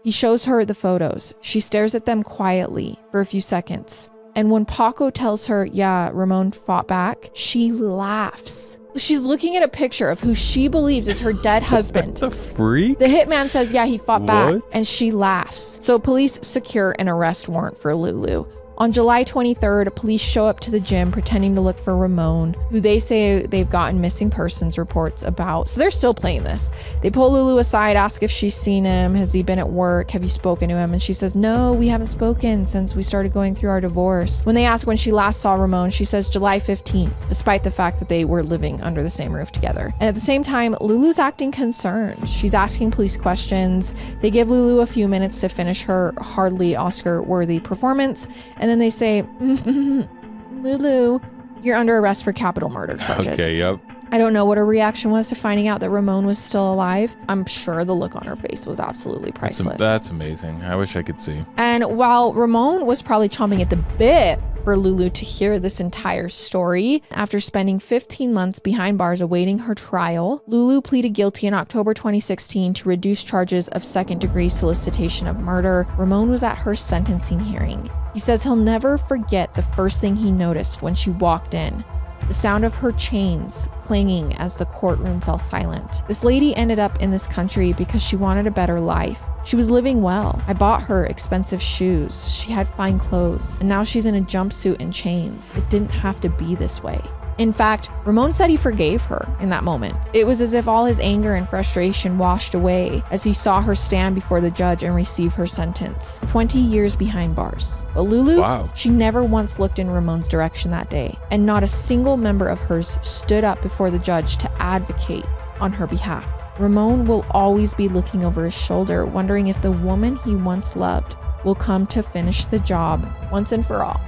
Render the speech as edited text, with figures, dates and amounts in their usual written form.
He shows her the photos. She stares at them quietly for a few seconds. And when Paco tells her, yeah, Ramon fought back, she laughs. She's looking at a picture of who she believes is her dead husband. What the freak? The hitman says, yeah, he fought back, and she laughs. So police secure an arrest warrant for Lulu. On July 23rd, police show up to the gym pretending to look for Ramon, who they say they've gotten missing persons reports about. So they're still playing this. They pull Lulu aside, ask if she's seen him. Has he been at work? Have you spoken to him? And she says, no, we haven't spoken since we started going through our divorce. When they ask when she last saw Ramon, she says July 15th, despite the fact that they were living under the same roof together. And at the same time, Lulu's acting concerned. She's asking police questions. They give Lulu a few minutes to finish her hardly Oscar-worthy performance. And then they say, Lulu, you're under arrest for capital murder charges. Okay, yep. I don't know what her reaction was to finding out that Ramon was still alive. I'm sure the look on her face was absolutely priceless. That's amazing. I wish I could see. And while Ramon was probably chomping at the bit for Lulu to hear this entire story, after spending 15 months behind bars awaiting her trial, Lulu pleaded guilty in October 2016 to reduced charges of second-degree solicitation of murder. Ramon was at her sentencing hearing. He says he'll never forget the first thing he noticed when she walked in. The sound of her chains clanging as the courtroom fell silent. This lady ended up in this country because she wanted a better life. She was living well. I bought her expensive shoes. She had fine clothes. And now she's in a jumpsuit and chains. It didn't have to be this way. In fact, Ramon said he forgave her in that moment. It was as if all his anger and frustration washed away as he saw her stand before the judge and receive her sentence. 20 years behind bars. But Lulu, she never once looked in Ramon's direction that day, and not a single member of hers stood up before the judge to advocate on her behalf. Ramon will always be looking over his shoulder, wondering if the woman he once loved will come to finish the job once and for all.